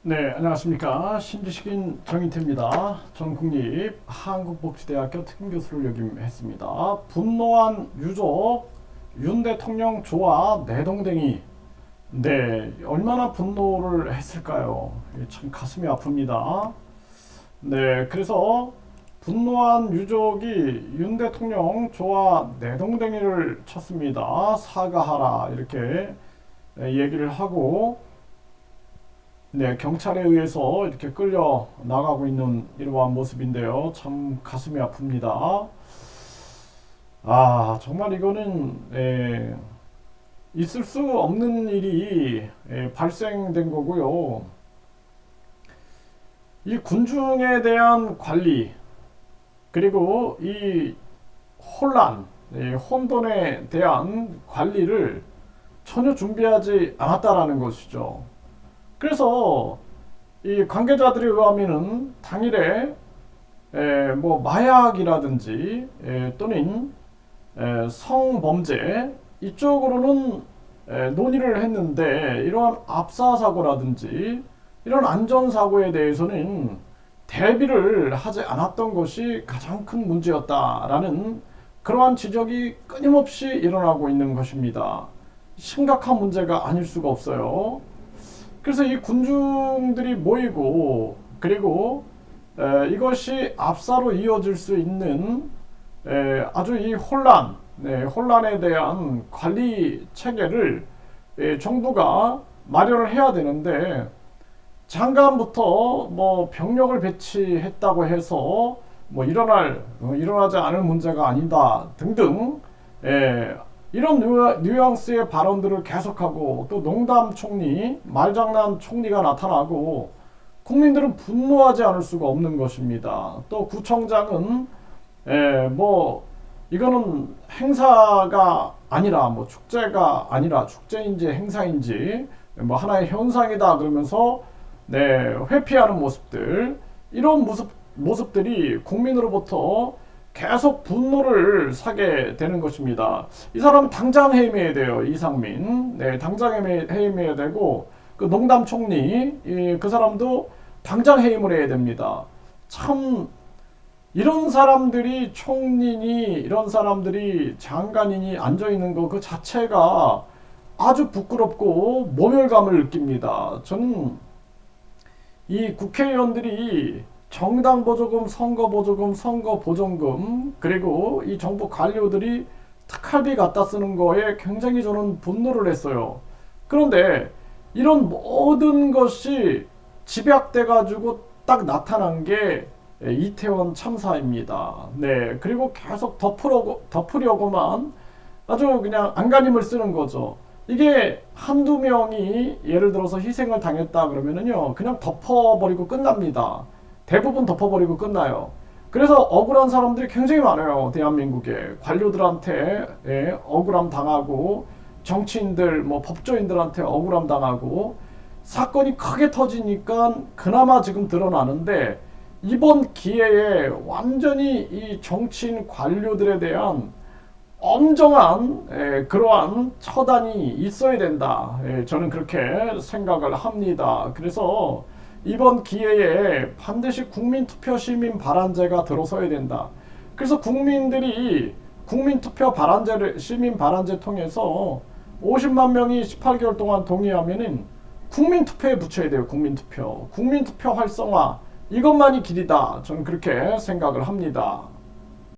네, 안녕하십니까. 신지식인 정인태입니다. 전 국립 한국복지대학교 특임교수를 역임했습니다. 분노한 유족, 윤 대통령 조화 내동댕이. 네, 얼마나 분노를 했을까요? 참 가슴이 아픕니다. 네, 그래서 분노한 유족이 윤 대통령 조화 내동댕이를 쳤습니다. 사과하라 이렇게 얘기를 하고, 네, 경찰에 의해서 이렇게 끌려 나가고 있는 이러한 모습인데요. 참 가슴이 아픕니다. 정말 이거는 있을 수 없는 일이 발생된 거고요. 이 군중에 대한 관리, 그리고 이 혼란, 혼돈에 대한 관리를 전혀 준비하지 않았다라는 것이죠. 그래서 이 관계자들에 의하면은 당일에 뭐 마약이라든지 또는 성범죄 이쪽으로는 논의를 했는데, 이러한 압사 사고라든지 이런 안전 사고에 대해서는 대비를 하지 않았던 것이 가장 큰 문제였다라는 그러한 지적이 끊임없이 일어나고 있는 것입니다. 심각한 문제가 아닐 수가 없어요. 그래서 이 군중들이 모이고, 그리고 이것이 압사로 이어질 수 있는 아주 이 혼란에 대한 관리 체계를 정부가 마련을 해야 되는데, 장관부터 뭐 병력을 배치했다고 해서 뭐 일어나지 않을 문제가 아니다 등등 이런 뉘앙스의 발언들을 계속하고, 또 농담 총리, 말장난 총리가 나타나고, 국민들은 분노하지 않을 수가 없는 것입니다. 또 구청장은 뭐 이거는 행사가 아니라, 뭐 축제가 아니라 축제인지 행사인지 뭐 하나의 현상이다 그러면서 회피하는 모습들, 이런 모습들이 국민으로부터 계속 분노를 사게 되는 것입니다. 이 사람은 당장 해임해야 돼요. 이상민. 당장 해임해야 되고, 그 농담 총리, 그 사람도 당장 해임을 해야 됩니다. 참, 이런 사람들이 총리니, 이런 사람들이 장관이니 앉아있는 거 그 자체가 아주 부끄럽고 모멸감을 느낍니다. 저는 이 국회의원들이 정당 보조금, 선거 보조금, 선거 보정금, 그리고 이 정부 관료들이 특활비 갖다 쓰는 거에 굉장히 저는 분노를 했어요. 그런데 이런 모든 것이 집약돼 가지고 딱 나타난 게 이태원 참사입니다. 네, 그리고 계속 덮으려고만 아주 그냥 안간힘을 쓰는 거죠. 이게 한두 명이 예를 들어서 희생을 당했다 그러면은요, 그냥 덮어버리고 끝납니다. 대부분 덮어버리고 끝나요. 그래서 억울한 사람들이 굉장히 많아요. 대한민국에 관료들한테 억울함 당하고, 정치인들, 뭐 법조인들한테 억울함 당하고, 사건이 크게 터지니까 그나마 지금 드러나는데, 이번 기회에 완전히 이 정치인 관료들에 대한 엄정한 그러한 처단이 있어야 된다. 저는 그렇게 생각을 합니다. 그래서 이번 기회에 반드시 국민투표 시민 발안제가 들어서야 된다. 그래서 국민들이 국민투표 발안제를, 시민 발안제 통해서 50만 명이 18개월 동안 동의하면은 국민투표에 붙여야 돼요. 국민투표 활성화, 이것만이 길이다. 저는 그렇게 생각을 합니다.